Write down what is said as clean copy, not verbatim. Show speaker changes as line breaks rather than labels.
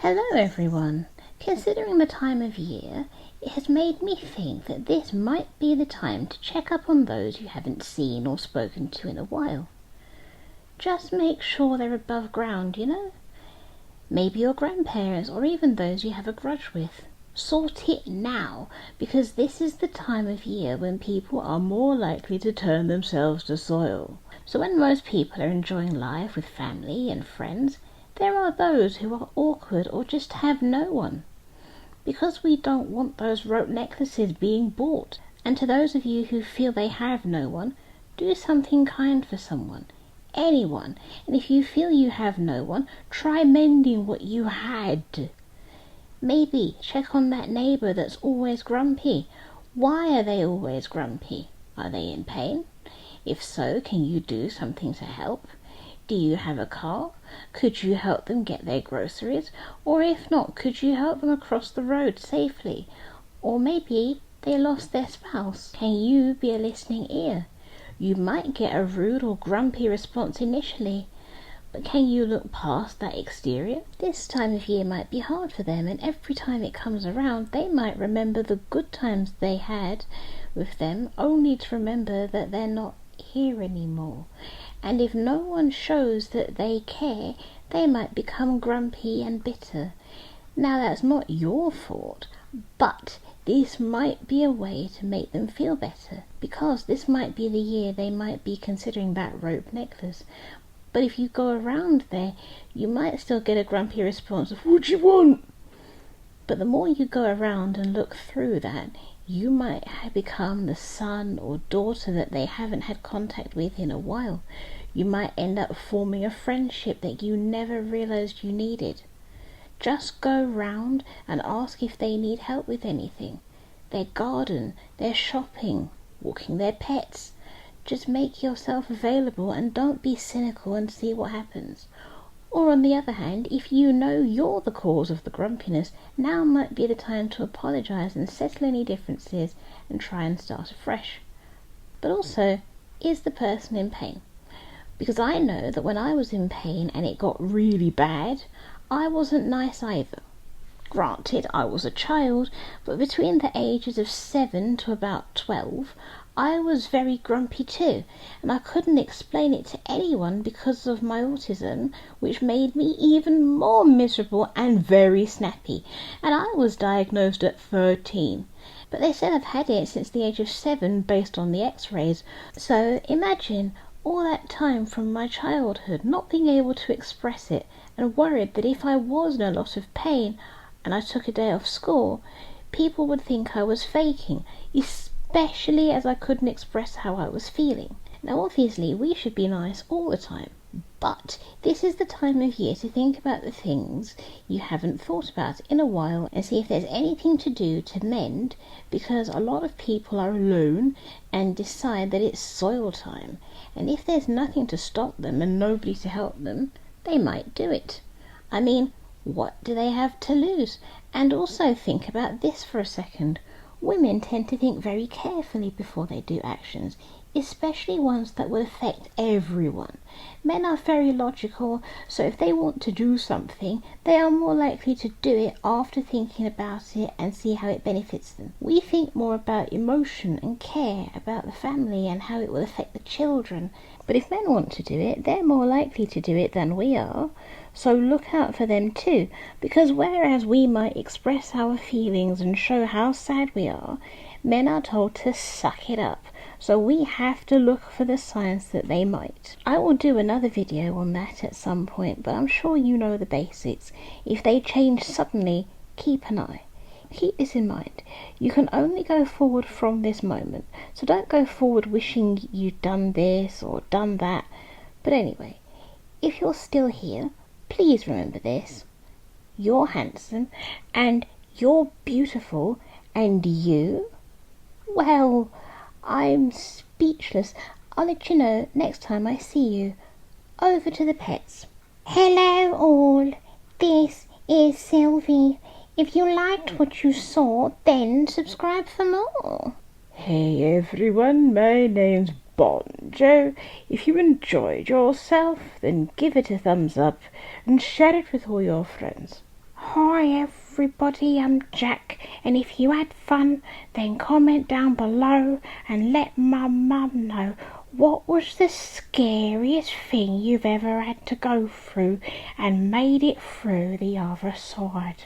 Hello everyone. Considering the time of year, it has made me think that this might be the time to check up on those you haven't seen or spoken to in a while. Just make sure they're above ground, you know? Maybe your grandparents or even those you have a grudge with. Sort it now, because this is the time of year when people are more likely to turn themselves to soil. So when most people are enjoying life with family and friends, there are those who are awkward or just have no one. Because we don't want those rope necklaces being bought. And to those of you who feel they have no one, do something kind for someone. Anyone. And if you feel you have no one, try mending what you had. Maybe check on that neighbour that's always grumpy. Why are they always grumpy? Are they in pain? If so, can you do something to help? Do you have a car? Could you help them get their groceries? Or if not, could you help them across the road safely? Or maybe they lost their spouse. Can you be a listening ear? You might get a rude or grumpy response initially, but can you look past that exterior? This time of year might be hard for them, and every time it comes around, they might remember the good times they had with them, only to remember that they're not here anymore. And if no one shows that they care, they might become grumpy and bitter. Now that's not your fault, but this might be a way to make them feel better, because this might be the year they might be considering that rope necklace. But if you go around there, you might still get a grumpy response of, "What do you want?" But the more you go around and look through that, you might become the son or daughter that they haven't had contact with in a while. You might end up forming a friendship that you never realized you needed. Just go round and ask if they need help with anything. Their garden, their shopping, walking their pets. Just make yourself available and don't be cynical and see what happens. Or on the other hand, if you know you're the cause of the grumpiness, now might be the time to apologize and settle any differences and try and start afresh. But also, is the person in pain? Because I know that when I was in pain and it got really bad, I wasn't nice either. Granted, I was a child, but between the ages of 7 to about 12, I was very grumpy too, and I couldn't explain it to anyone because of my autism, which made me even more miserable and very snappy, and I was diagnosed at 13. But they said I've had it since the age of 7 based on the x-rays, so imagine all that time from my childhood not being able to express it and worried that if I was in a lot of pain and I took a day off school, people would think I was faking, especially as I couldn't express how I was feeling. Now obviously we should be nice all the time, but this is the time of year to think about the things you haven't thought about in a while and see if there's anything to do to mend, because a lot of people are alone and decide that it's soil time, and if there's nothing to stop them and nobody to help them, they might do it. I mean, what do they have to lose? And also think about this for a second. Women tend to think very carefully before they do actions, especially ones that will affect everyone. Men are very logical, so if they want to do something, they are more likely to do it after thinking about it and see how it benefits them. We think more about emotion and care about the family and how it will affect the children. But if men want to do it, they're more likely to do it than we are. So look out for them too, because whereas we might express our feelings and show how sad we are, men are told to suck it up. So we have to look for the signs that they might. I will do another video on that at some point, but I'm sure you know the basics. If they change suddenly, keep an eye. Keep this in mind. You can only go forward from this moment, so don't go forward wishing you'd done this or done that. But anyway, if you're still here, please remember this. You're handsome, and you're beautiful, and you? Well, I'm speechless. I'll let you know next time I see you. Over to the pets. Hello all, this is Sylvie. If you liked what you saw, then subscribe for more.
Hey everyone, my name's Bonjo. If you enjoyed yourself, then give it a thumbs up and share it with all your friends. Hi everybody, I'm Jack, and if you had fun, then comment down below and let my mum know what was the scariest thing you've ever had to go through and made it through the other side.